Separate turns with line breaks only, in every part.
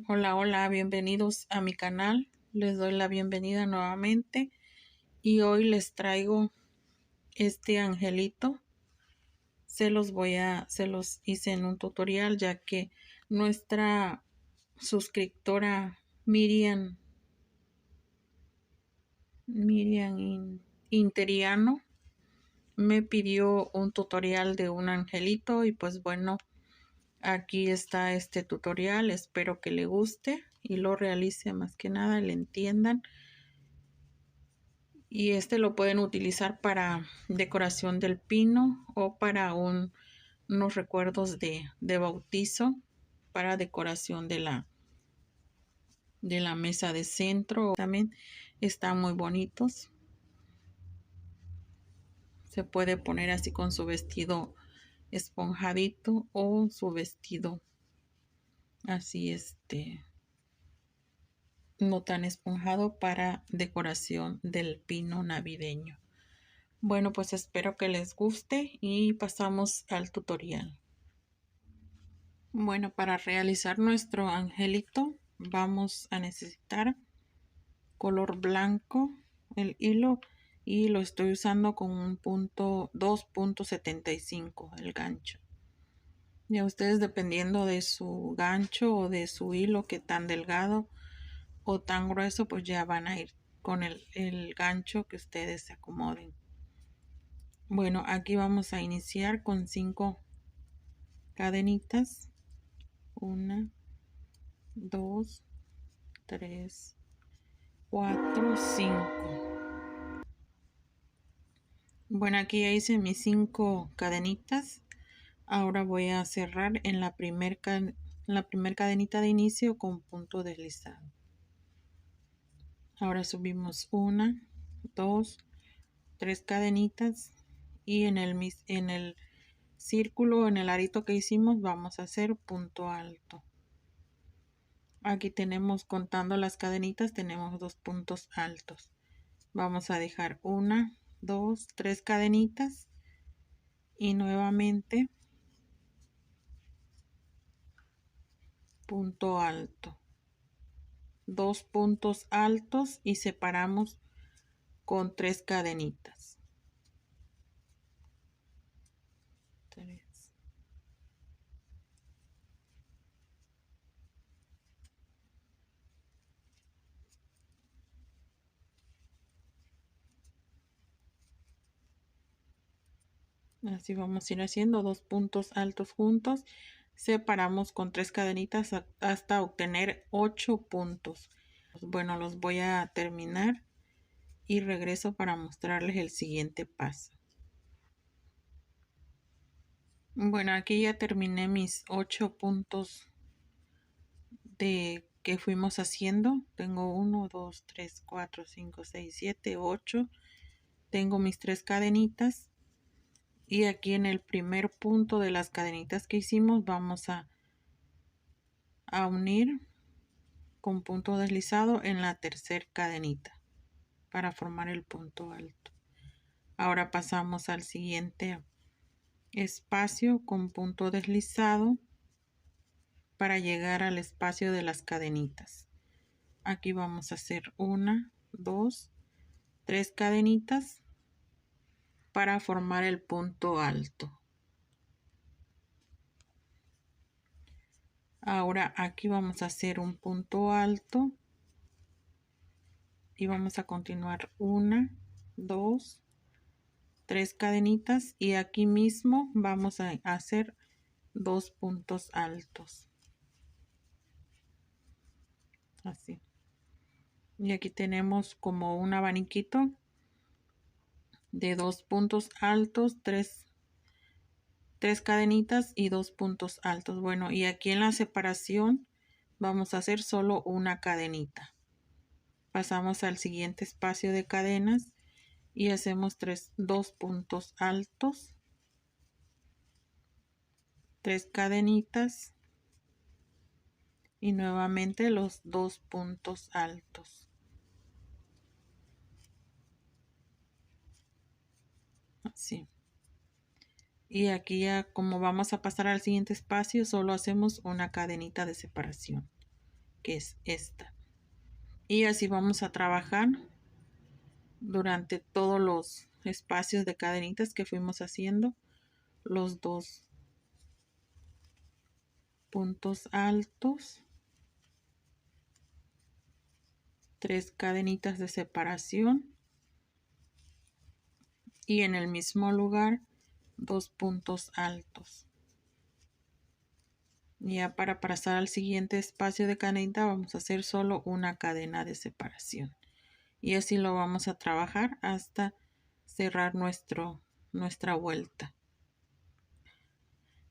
Hola, hola, bienvenidos a mi canal. Les doy la bienvenida nuevamente y hoy les traigo este angelito. Se los hice en un tutorial ya que nuestra suscriptora Interiano me pidió un tutorial de un angelito y pues bueno, aquí está este tutorial. Espero que le guste y lo realice, más que nada le entiendan. Y este lo pueden utilizar para decoración del pino o para unos recuerdos de bautizo, para decoración de la mesa de centro. También están muy bonitos. Se puede poner así con su vestido esponjadito o su vestido así no tan esponjado, para decoración del pino navideño. Bueno, pues espero que les guste y pasamos al tutorial. Bueno, para realizar nuestro angelito vamos a necesitar color blanco, el hilo, y lo estoy usando con un punto 2.75 el gancho. Ya ustedes, dependiendo de su gancho o de su hilo, que tan delgado o tan grueso, pues ya van a ir con el gancho que ustedes se acomoden. Bueno, aquí vamos a iniciar con 5 cadenitas. 1, 2, 3, 4, 5. Bueno, aquí ya hice mis 5 cadenitas. Ahora voy a cerrar en la primer cadenita de inicio con punto deslizado. Ahora subimos 1, 2, 3 cadenitas y en el círculo, en el arito que hicimos, vamos a hacer punto alto. Aquí tenemos, contando las cadenitas, tenemos 2 puntos altos. Vamos a dejar 1, 2, 3 cadenitas y nuevamente punto alto. 2 puntos altos y separamos con 3 cadenitas. 3. Así vamos a ir haciendo 2 puntos altos juntos. Separamos con 3 cadenitas hasta obtener 8 puntos. Bueno, los voy a terminar y regreso para mostrarles el siguiente paso. Bueno, aquí ya terminé mis 8 puntos de que fuimos haciendo. Tengo 1, 2, 3, 4, 5, 6, 7, 8. Tengo mis 3 cadenitas y aquí en el primer punto de las cadenitas que hicimos vamos a unir con punto deslizado en la tercera cadenita para formar el punto alto. Ahora pasamos al siguiente espacio con punto deslizado para llegar al espacio de las cadenitas. Aquí vamos a hacer 1, 2, 3 cadenitas para formar el punto alto. Ahora aquí vamos a hacer un punto alto y vamos a continuar 1, 2, 3 cadenitas y aquí mismo vamos a hacer 2 puntos altos, así. Y aquí tenemos como un abaniquito de 2 puntos altos, 3 cadenitas y 2 puntos altos. Bueno, y aquí en la separación vamos a hacer solo una cadenita. Pasamos al siguiente espacio de cadenas y hacemos 2 puntos altos, 3 cadenitas y nuevamente los 2 puntos altos. Así. Y aquí ya, como vamos a pasar al siguiente espacio, solo hacemos una cadenita de separación. que es esta. Y así vamos a trabajar durante todos los espacios de cadenitas que fuimos haciendo, los 2 puntos altos, 3 cadenitas de separación y en el mismo lugar 2 puntos altos. Ya para pasar al siguiente espacio de cadenita vamos a hacer solo una cadena de separación y así lo vamos a trabajar hasta cerrar nuestra vuelta.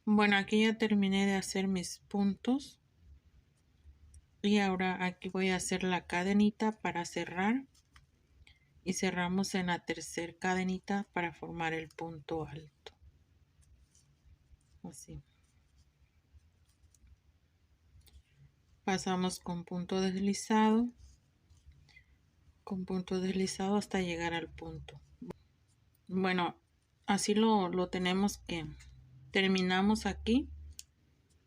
Bueno, aquí ya terminé de hacer mis puntos y ahora aquí voy a hacer la cadenita para cerrar y cerramos en la tercera cadenita para formar el punto alto. Así. Pasamos con punto deslizado hasta llegar al punto. Bueno, así lo tenemos que terminamos aquí,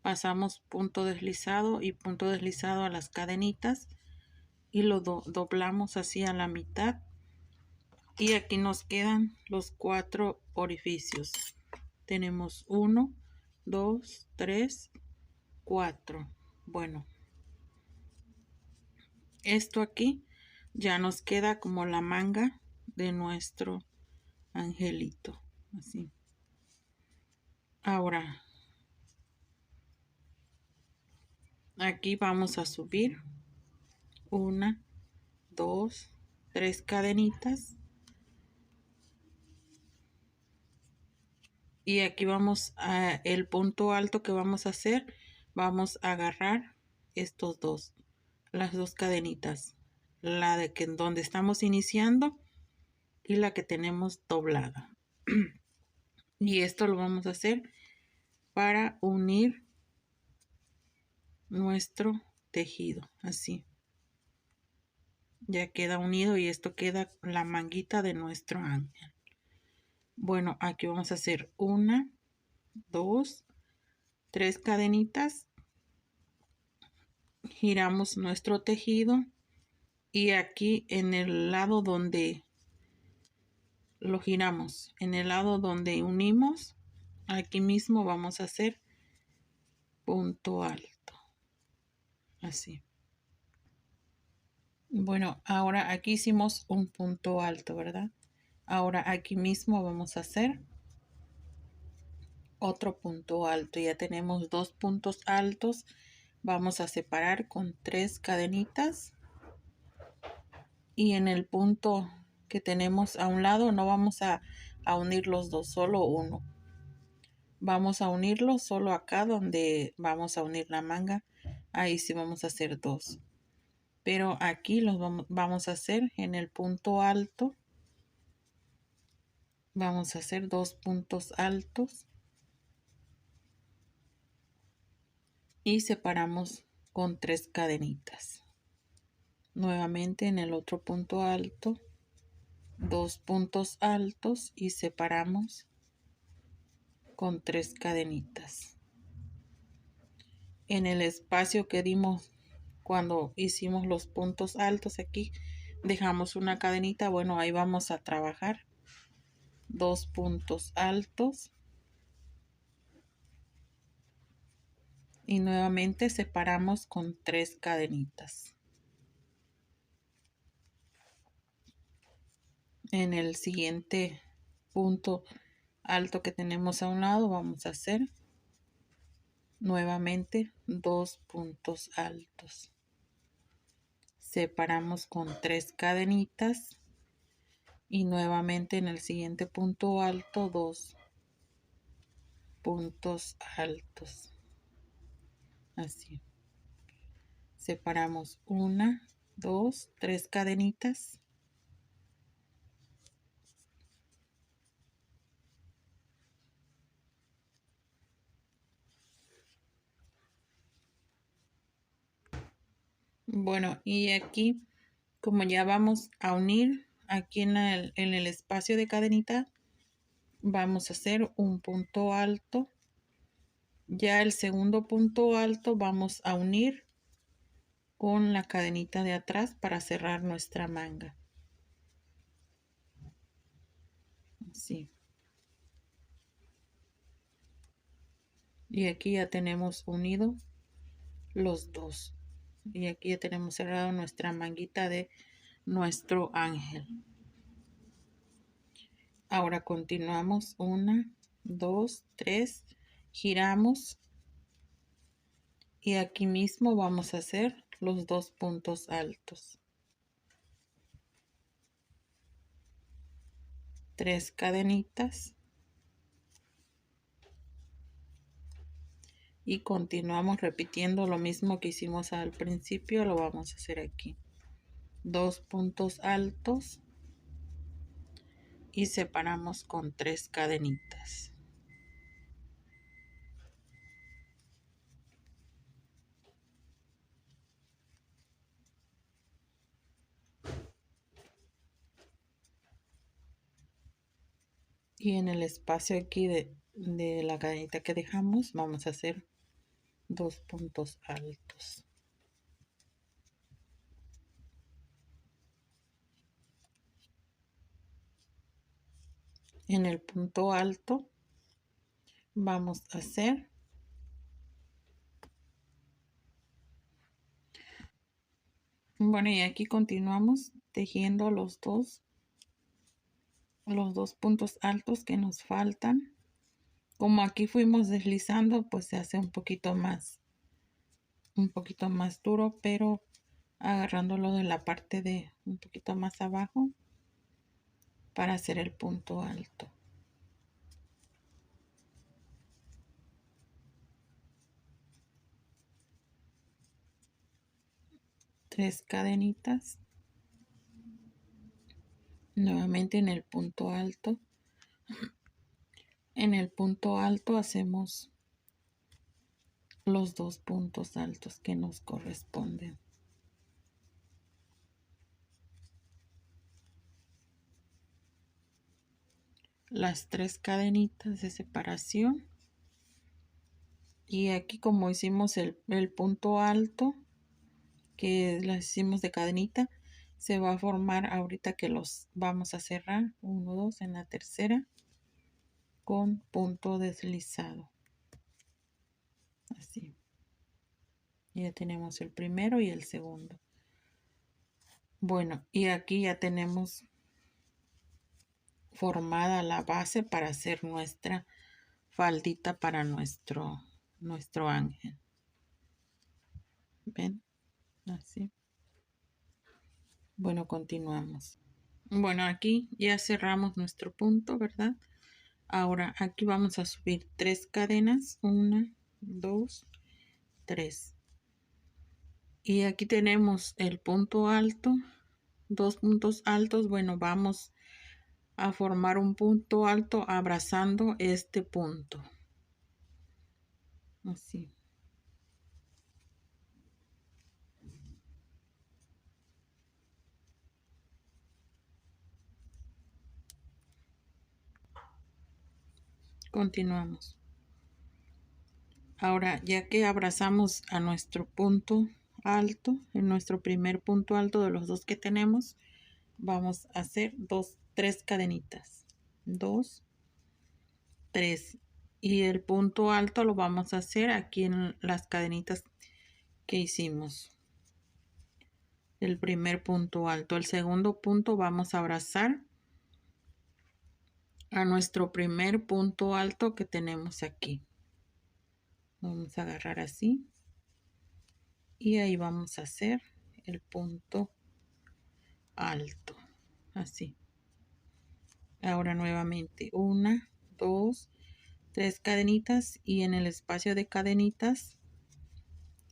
pasamos punto deslizado y punto deslizado a las cadenitas y lo doblamos así a la mitad y aquí nos quedan los 4 orificios. Tenemos 1, 2, 3, 4. Bueno, esto aquí ya nos queda como la manga de nuestro angelito, así. Ahora aquí vamos a subir 1, 2, 3 cadenitas y aquí vamos a el punto alto que vamos a hacer, vamos a agarrar estos dos, las 2 cadenitas, la de que donde estamos iniciando y la que tenemos doblada. Y esto lo vamos a hacer para unir nuestro tejido, así. Ya queda unido y esto queda la manguita de nuestro ángel. Bueno, aquí vamos a hacer 1, 2, 3 cadenitas. Giramos nuestro tejido y aquí en el lado donde lo giramos, en el lado donde unimos, aquí mismo vamos a hacer punto alto, así. Bueno, ahora aquí hicimos un punto alto, ¿verdad? Ahora aquí mismo vamos a hacer otro punto alto. Ya tenemos 2 puntos altos. Vamos a separar con 3 cadenitas y en el punto que tenemos a un lado no vamos a unir los dos, solo uno. Vamos a unirlo solo acá donde vamos a unir la manga. Ahí sí vamos a hacer 2. Pero aquí los vamos a hacer en el punto alto. Vamos a hacer 2 puntos altos. Y separamos con 3 cadenitas. Nuevamente en el otro punto alto. 2 puntos altos y separamos con 3 cadenitas. En el espacio que dimos cuando hicimos los puntos altos aquí dejamos una cadenita. Bueno, ahí vamos a trabajar 2 puntos altos y nuevamente separamos con 3 cadenitas. En el siguiente punto alto que tenemos a un lado vamos a hacer nuevamente 2 puntos altos. Separamos con 3 cadenitas y nuevamente en el siguiente punto alto 2 puntos altos, así. Separamos 1, 2, 3 cadenitas bueno, y aquí como ya vamos a unir aquí en el espacio de cadenita vamos a hacer un punto alto. Ya el segundo punto alto vamos a unir con la cadenita de atrás para cerrar nuestra manga. Así. Y aquí ya tenemos unido los dos. Y aquí ya tenemos cerrado nuestra manguita de nuestro ángel. Ahora continuamos. 1, 2, 3. Giramos. Y aquí mismo vamos a hacer los 2 puntos altos. 3 cadenitas. Y continuamos repitiendo lo mismo que hicimos al principio, lo vamos a hacer aquí. 2 puntos altos y separamos con 3 cadenitas. Y en el espacio aquí de la cadenita que dejamos vamos a hacer 2 puntos altos. En el punto alto vamos a hacer bueno, y aquí continuamos tejiendo los dos puntos altos que nos faltan. Como aquí fuimos deslizando, pues se hace un poquito más duro, pero agarrándolo de la parte de un poquito más abajo para hacer el punto alto. Tres cadenitas. Nuevamente en el punto alto. En el punto alto hacemos los 2 puntos altos que nos corresponden. Las 3 cadenitas de separación. Y aquí como hicimos el punto alto, que las hicimos de cadenita, se va a formar ahorita que los vamos a cerrar. 1, 2 en la tercera con punto deslizado. Así. Ya tenemos el primero y el segundo. Bueno, y aquí ya tenemos formada la base para hacer nuestra faldita para nuestro ángel. ¿Ven? Así. Bueno, continuamos. Bueno, aquí ya cerramos nuestro punto, ¿verdad? Ahora aquí vamos a subir 3 cadenas. 1, 2, 3. Y aquí tenemos el punto alto. 2 puntos altos. Bueno, vamos a formar un punto alto abrazando este punto. Así. Continuamos. Ahora, ya que abrazamos a nuestro punto alto, en nuestro primer punto alto de los 2 que tenemos, vamos a hacer 3 cadenitas. 2, 3. Y el punto alto lo vamos a hacer aquí en las cadenitas que hicimos. El primer punto alto. El segundo punto vamos a abrazar a nuestro primer punto alto que tenemos aquí. Vamos a agarrar así. Y ahí vamos a hacer el punto alto. Así. Ahora nuevamente 1, 2, 3 cadenitas y en el espacio de cadenitas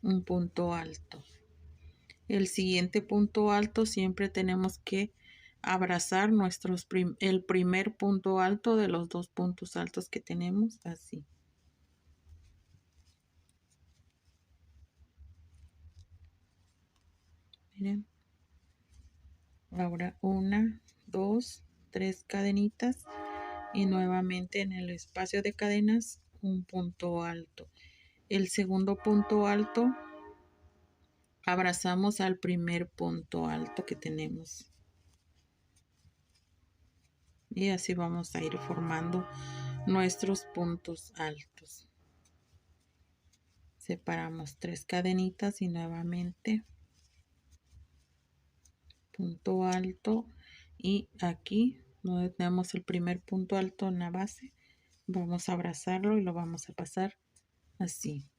un punto alto. El siguiente punto alto siempre tenemos que abrazar el primer punto alto de los 2 puntos altos que tenemos, así. Miren. Ahora 1, 2, 3 cadenitas y nuevamente en el espacio de cadenas un punto alto. El segundo punto alto abrazamos al primer punto alto que tenemos. Y así vamos a ir formando nuestros puntos altos. Separamos 3 cadenitas y nuevamente punto alto, y aquí donde tenemos el primer punto alto en la base vamos a abrazarlo y lo vamos a pasar así.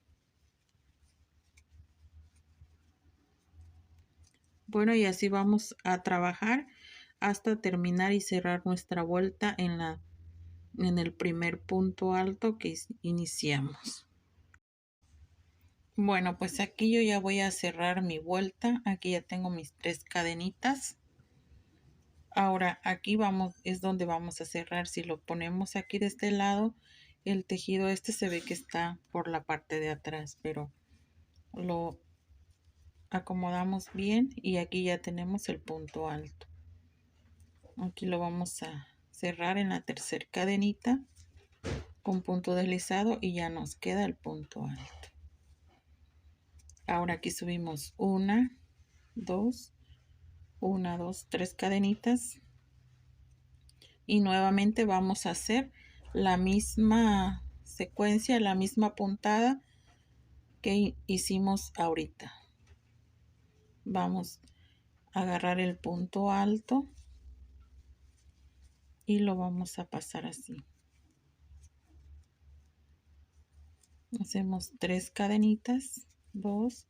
Bueno, y así vamos a trabajar hasta terminar y cerrar nuestra vuelta en el primer punto alto que iniciamos. Bueno, pues aquí yo ya voy a cerrar mi vuelta. Aquí ya tengo mis 3 cadenitas. Ahora aquí vamos, es donde vamos a cerrar. Si lo ponemos aquí de este lado, el tejido este se ve que está por la parte de atrás, pero lo acomodamos bien y aquí ya tenemos el punto alto. Aquí lo vamos a cerrar en la tercera cadenita con punto deslizado y ya nos queda el punto alto. Ahora aquí subimos 1, 2, 1, 2, 3 cadenitas y nuevamente vamos a hacer la misma secuencia, la misma puntada que hicimos ahorita. Vamos a agarrar el punto alto y lo vamos a pasar así. Hacemos 3 cadenitas, 2,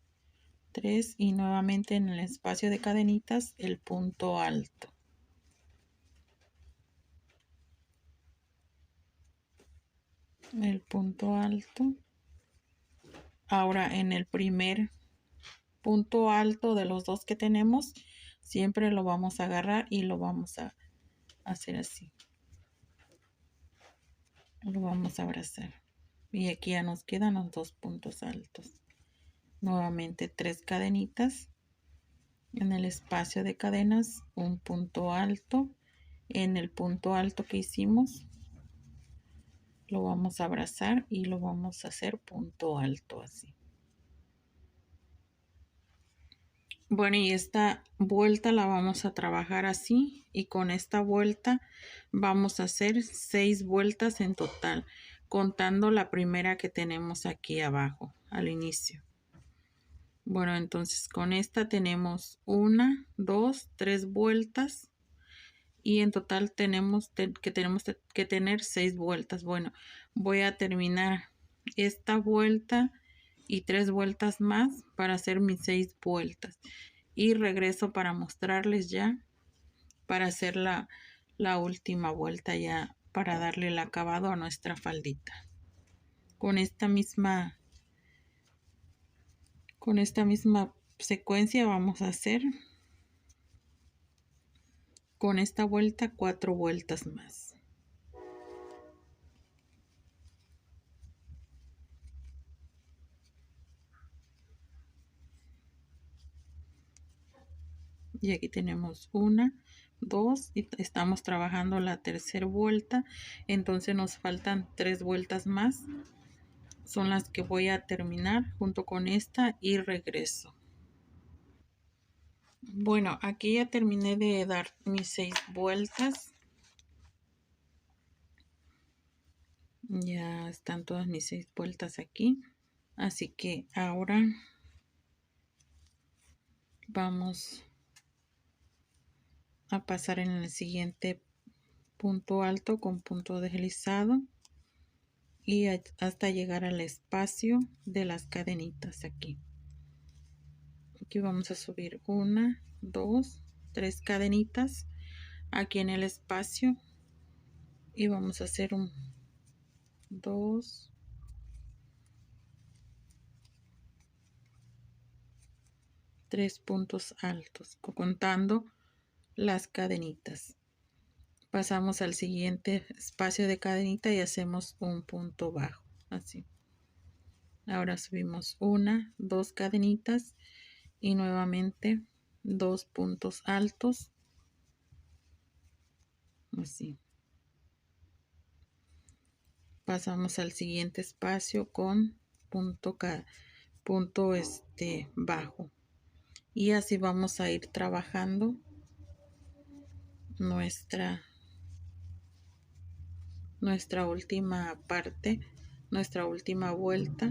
3 y nuevamente en el espacio de cadenitas el punto alto. El punto alto. Ahora en el primer punto alto de los dos que tenemos, siempre lo vamos a agarrar y lo vamos a hacer así. Lo vamos a abrazar. Y aquí ya nos quedan los 2 puntos altos. Nuevamente 3 cadenitas. En el espacio de cadenas, un punto alto. En el punto alto que hicimos, lo vamos a abrazar y lo vamos a hacer punto alto así. Bueno, y esta vuelta la vamos a trabajar así, y con esta vuelta vamos a hacer 6 vueltas en total, contando la primera que tenemos aquí abajo al inicio. Bueno, entonces con esta tenemos 1, 2, 3 vueltas y en total tenemos que tener 6 vueltas. Bueno, voy a terminar esta vuelta y 3 vueltas más para hacer mis 6 vueltas y regreso para mostrarles ya para hacer la última vuelta, ya para darle el acabado a nuestra faldita. Con esta misma secuencia vamos a hacer con esta vuelta 4 vueltas más. Y aquí tenemos 1, 2 y estamos trabajando la tercera vuelta, entonces nos faltan 3 vueltas más, son las que voy a terminar junto con esta y regreso. Bueno, aquí ya terminé de dar mis 6 vueltas, ya están todas mis 6 vueltas aquí, así que ahora vamos a pasar en el siguiente punto alto con punto deslizado y hasta llegar al espacio de las cadenitas. Aquí vamos a subir 1, 2, 3 cadenitas aquí en el espacio y vamos a hacer un 2, 3 puntos altos contando las cadenitas. Pasamos al siguiente espacio de cadenita y hacemos un punto bajo así. Ahora subimos 1, 2 cadenitas y nuevamente 2 puntos altos así. Pasamos al siguiente espacio con punto bajo. y así vamos a ir trabajando nuestra última parte, nuestra última vuelta,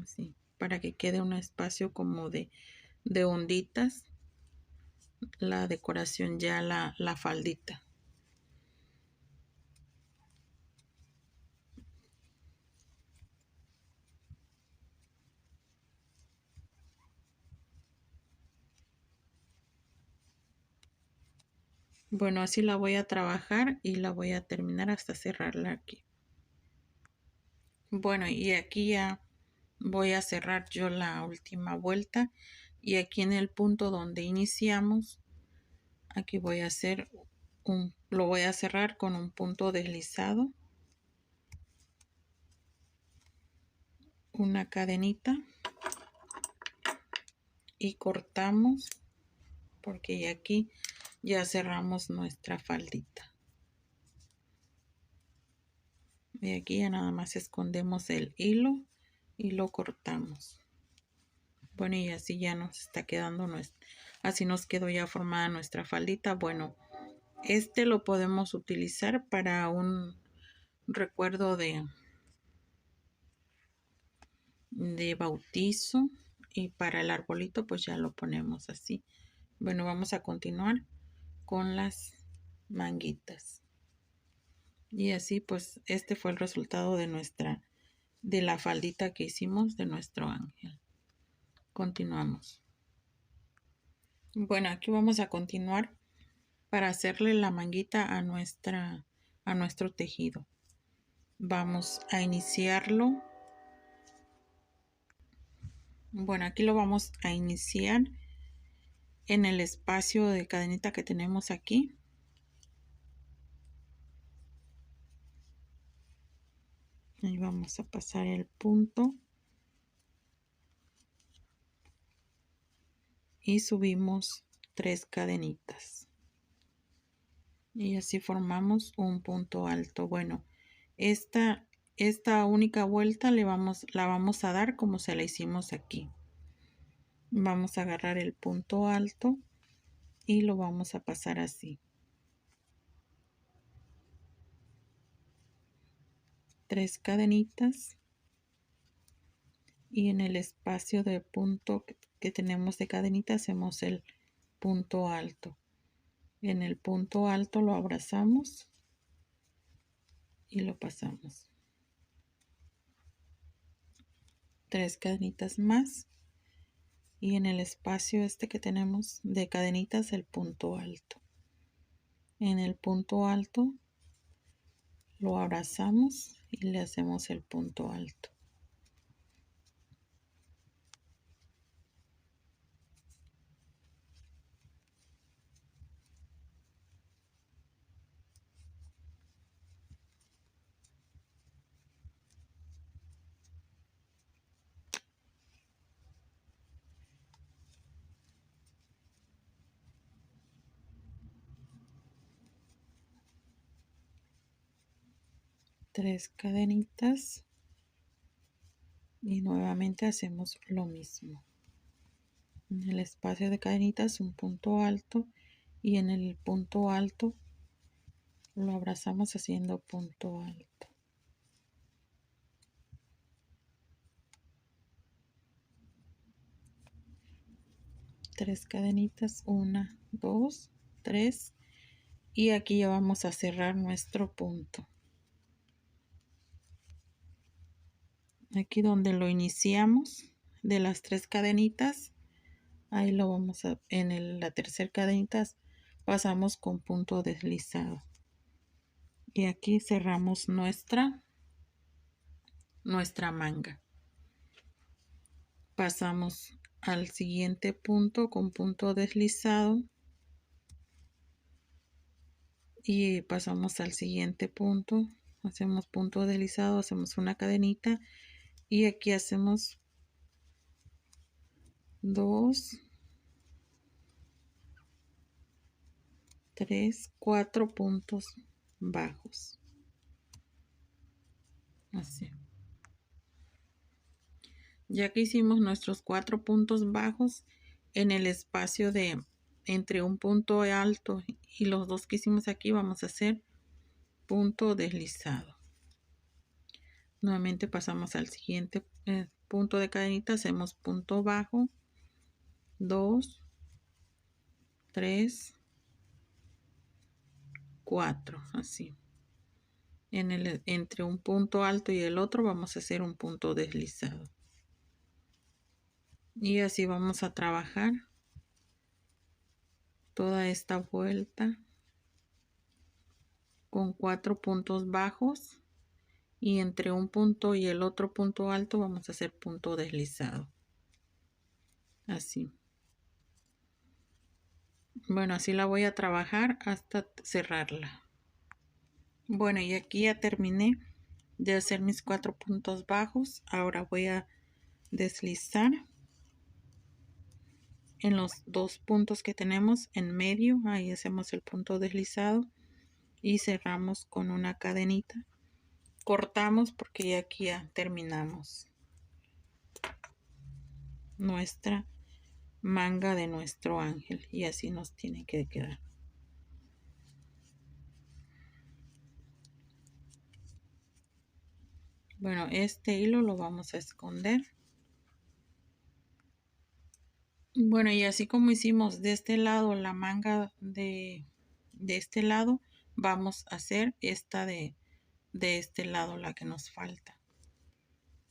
así, para que quede un espacio como de onditas, la decoración ya la faldita. Bueno, así la voy a trabajar y la voy a terminar hasta cerrarla aquí. Bueno, y aquí ya voy a cerrar yo la última vuelta, y aquí en el punto donde iniciamos, aquí voy a hacer lo voy a cerrar con un punto deslizado, una cadenita, y cortamos, porque ya aquí ya cerramos nuestra faldita. Y aquí ya nada más escondemos el hilo y lo cortamos. Bueno, y así ya nos está quedando así nos quedó ya formada nuestra faldita. Bueno, este lo podemos utilizar para un recuerdo de bautizo, y para el arbolito pues ya lo ponemos así. Bueno, vamos a continuar con las manguitas. Y así pues este fue el resultado de la faldita que hicimos de nuestro ángel. Continuamos. Bueno, aquí vamos a continuar para hacerle la manguita a nuestro tejido. Vamos a iniciarlo. Bueno, aquí lo vamos a iniciar en el espacio de cadenita que tenemos aquí. Ahí vamos a pasar el punto y subimos 3 cadenitas, y así formamos un punto alto. Bueno, esta única vuelta la vamos a dar como se la hicimos aquí. Vamos a agarrar el punto alto y lo vamos a pasar así. 3 cadenitas, y en el espacio de punto que tenemos de cadenita hacemos el punto alto. En el punto alto lo abrazamos y lo pasamos. 3 cadenitas más, y en el espacio este que tenemos de cadenitas el punto alto. En el punto alto lo abrazamos y le hacemos el punto alto. Tres cadenitas y nuevamente hacemos lo mismo. En el espacio de cadenitas un punto alto, y en el punto alto lo abrazamos haciendo punto alto. Tres cadenitas, 1, 2, 3, y aquí ya vamos a cerrar nuestro punto. Aquí donde lo iniciamos de las 3 cadenitas, ahí lo vamos a, la tercera cadenita pasamos con punto deslizado, y aquí cerramos nuestra manga. Pasamos al siguiente punto con punto deslizado, y pasamos al siguiente punto, hacemos punto deslizado, hacemos una cadenita, y aquí hacemos 2, 3, 4 puntos bajos, así. Ya que hicimos nuestros 4 puntos bajos en el espacio de entre un punto alto y los dos que hicimos aquí, vamos a hacer punto deslizado. Nuevamente pasamos al siguiente punto de cadenita, hacemos punto bajo, 2, 3, 4, así. Entre un punto alto y el otro vamos a hacer un punto deslizado. Y así vamos a trabajar toda esta vuelta con 4 puntos bajos y entre un punto y el otro punto alto vamos a hacer punto deslizado. Así. Bueno, así la voy a trabajar hasta cerrarla. Bueno, y aquí ya terminé de hacer mis 4 puntos bajos. Ahora voy a deslizar en los 2 puntos que tenemos en medio. Ahí hacemos el punto deslizado y cerramos con una cadenita. Cortamos porque ya aquí ya terminamos nuestra manga de nuestro ángel y así nos tiene que quedar. Bueno, este hilo lo vamos a esconder. Bueno, y así como hicimos de este lado la manga de este lado, vamos a hacer esta de este lado, la que nos falta.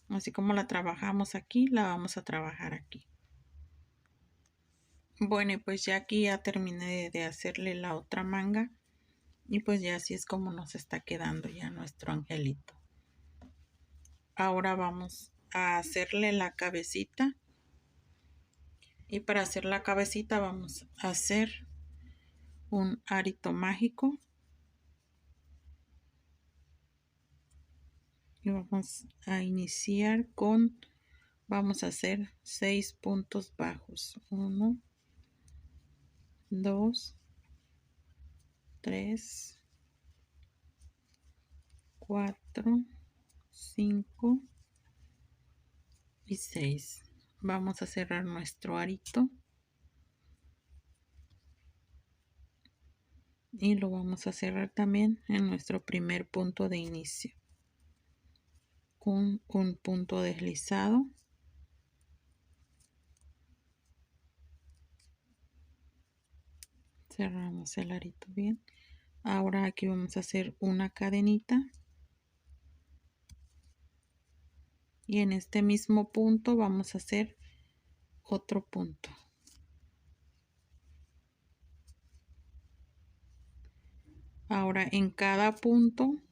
Así como la trabajamos aquí, la vamos a trabajar aquí. Bueno, y pues ya aquí ya terminé de hacerle la otra manga. Y pues ya así es como nos está quedando ya nuestro angelito. Ahora vamos a hacerle la cabecita. Y para hacer la cabecita vamos a hacer un arito mágico. Y vamos a iniciar con, vamos a hacer 6 puntos bajos. 1, 2, 3, 4, 5 y 6. Vamos a cerrar nuestro arito. Y lo vamos a cerrar también en nuestro primer punto de inicio con un punto deslizado. Cerramos el arito bien. Ahora aquí vamos a hacer una cadenita y en este mismo punto vamos a hacer otro punto. Ahora en cada punto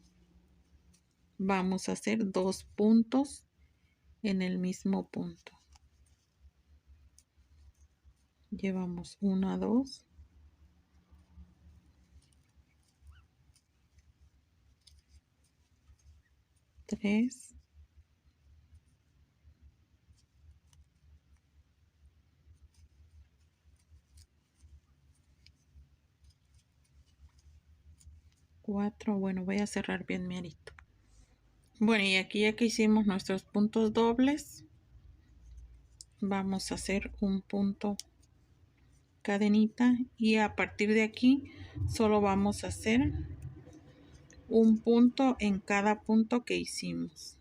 vamos a hacer 2 puntos en el mismo punto. Llevamos 1, 2, 3, 4. Bueno, voy a cerrar bien mi arito. Bueno, y aquí ya que hicimos nuestros puntos dobles, vamos a hacer un punto cadenita y a partir de aquí solo vamos a hacer un punto en cada punto que hicimos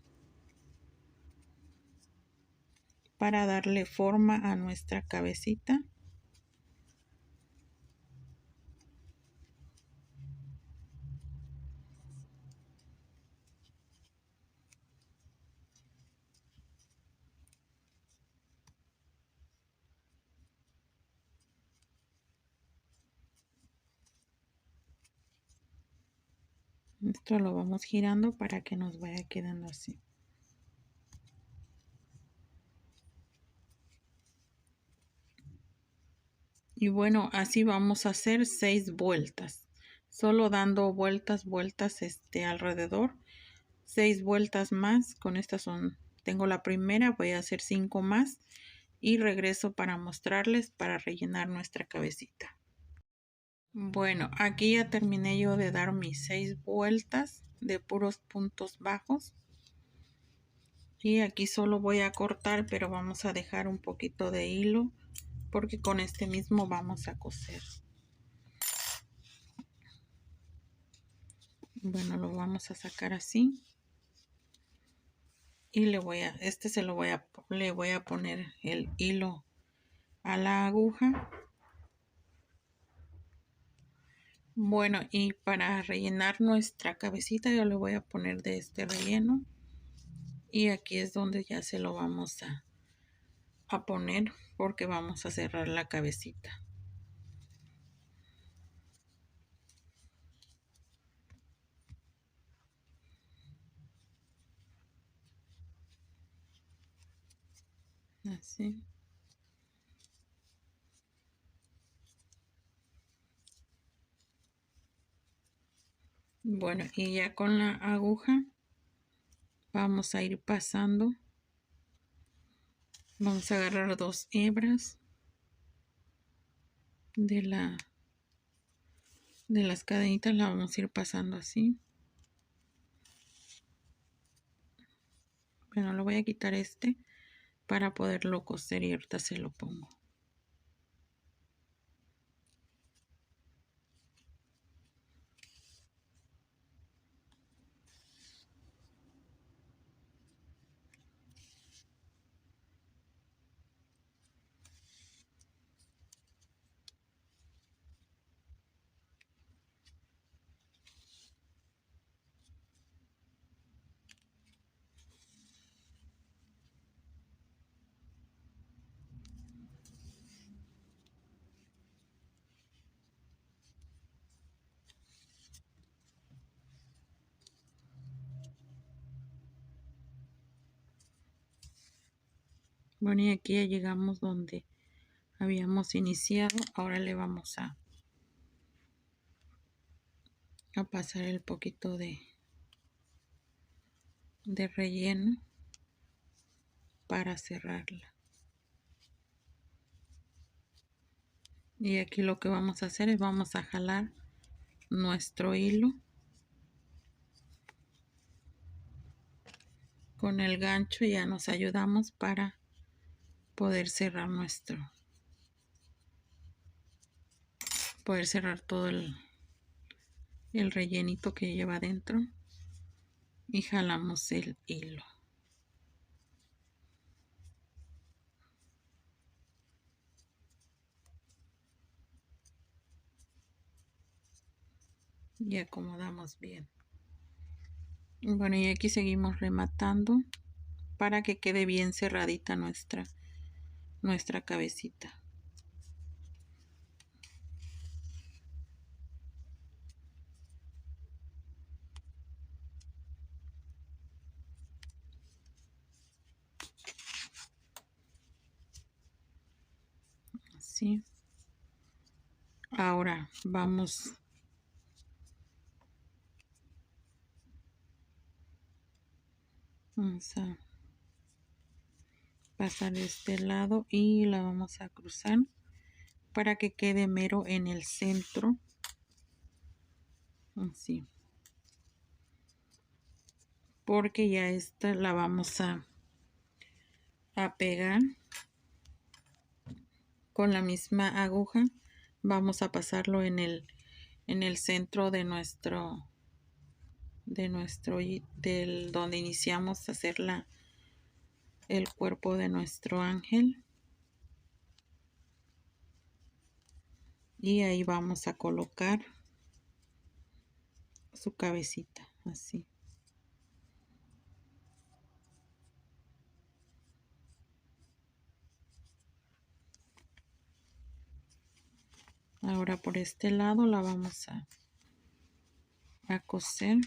para darle forma a nuestra cabecita. Esto lo vamos girando para que nos vaya quedando así. Y bueno, así vamos a hacer 6 vueltas. Solo dando vueltas alrededor. 6 vueltas más. Con estas tengo la primera, voy a hacer 5 más. Y regreso para mostrarles para rellenar nuestra cabecita. Bueno, aquí ya terminé yo de dar mis 6 vueltas de puros puntos bajos. Y aquí solo voy a cortar, pero vamos a dejar un poquito de hilo porque con este mismo vamos a coser. Bueno, lo vamos a sacar así. Y le voy a poner el hilo a la aguja. Bueno, y para rellenar nuestra cabecita yo le voy a poner de este relleno. Y aquí es donde ya se lo vamos a poner porque vamos a cerrar la cabecita. Así. Bueno, y ya con la aguja vamos a ir pasando. Vamos a agarrar 2 hebras de las cadenitas, la vamos a ir pasando así. Bueno, lo voy a quitar para poderlo coser y ahorita se lo pongo. Bueno, y aquí ya llegamos donde habíamos iniciado. Ahora le vamos a pasar el poquito de relleno para cerrarla. Y aquí lo que vamos a hacer es vamos a jalar nuestro hilo con el gancho, ya nos ayudamos para poder cerrar todo el rellenito que lleva adentro y jalamos el hilo. Y acomodamos bien. Bueno, y aquí seguimos rematando para que quede bien cerradita nuestra cabecita. Así. Ahora vamos a pasar de este lado y la vamos a cruzar para que quede mero en el centro. Así. Porque ya esta la vamos a pegar con la misma aguja. Vamos a pasarlo en el centro de del donde iniciamos a hacer el cuerpo de nuestro ángel. Y ahí vamos a colocar su cabecita, así. Ahora por este lado la vamos a coser.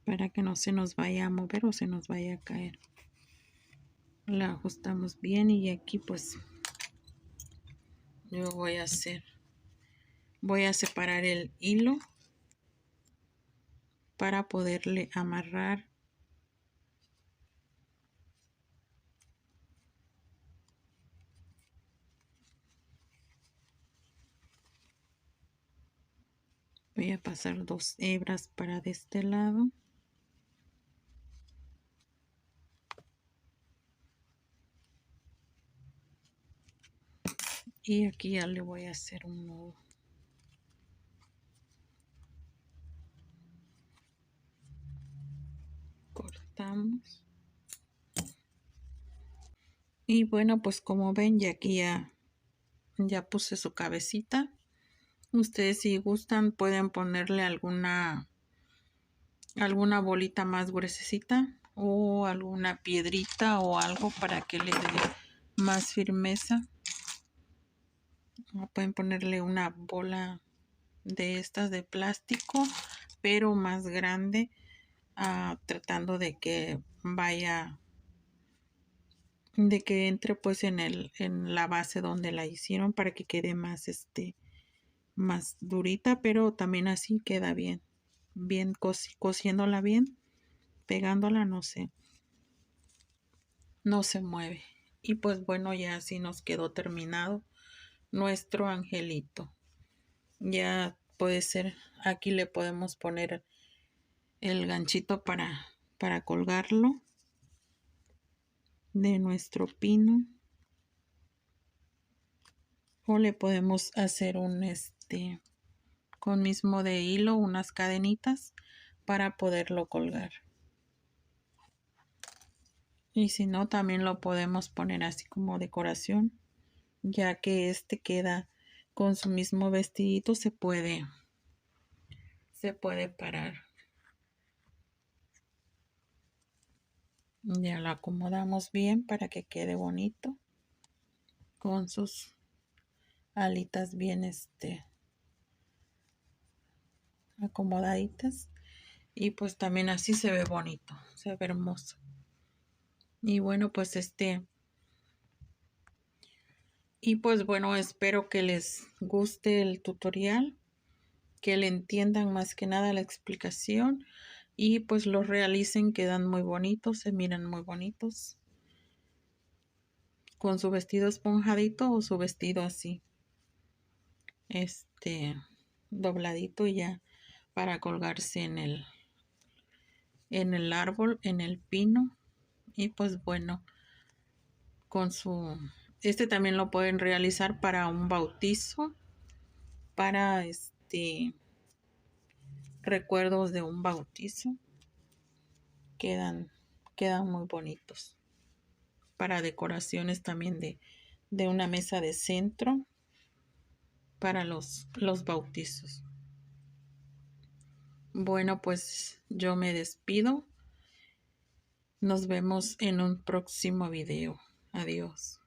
Para que no se nos vaya a mover o se nos vaya a caer. La ajustamos bien y aquí pues yo voy a hacer Voy a separar el hilo para poderle amarrar. Voy a pasar 2 hebras para de este lado. Y aquí ya le voy a hacer un nudo. Cortamos. Y bueno, pues como ven, ya aquí ya puse su cabecita. Ustedes si gustan pueden ponerle alguna bolita más gruesecita o alguna piedrita o algo para que le dé más firmeza. Pueden ponerle una bola de estas de plástico, pero más grande, tratando de que entre pues en la base donde la hicieron para que quede más más durita, pero también así queda bien cosiéndola bien, pegándola no se mueve. Y pues bueno, ya así nos quedó terminado nuestro angelito. Ya puede ser, aquí le podemos poner el ganchito para colgarlo de nuestro pino, o le podemos hacer con mismo de hilo unas cadenitas para poderlo colgar. Y si no, también lo podemos poner así como decoración, ya que queda con su mismo vestidito, se puede parar. Ya lo acomodamos bien para que quede bonito con sus alitas bien acomodaditas, y pues también así se ve bonito, se ve hermoso. Y bueno, pues y pues bueno, espero que les guste el tutorial, que le entiendan más que nada la explicación y pues los realicen. Quedan muy bonitos, se miran muy bonitos con su vestido esponjadito o su vestido así dobladito, y ya para colgarse en el árbol, en el pino. Y pues bueno, con su también lo pueden realizar para un bautizo, para recuerdos de un bautizo. Quedan muy bonitos para decoraciones también de una mesa de centro para los bautizos. Bueno, pues yo me despido. Nos vemos en un próximo video. Adiós.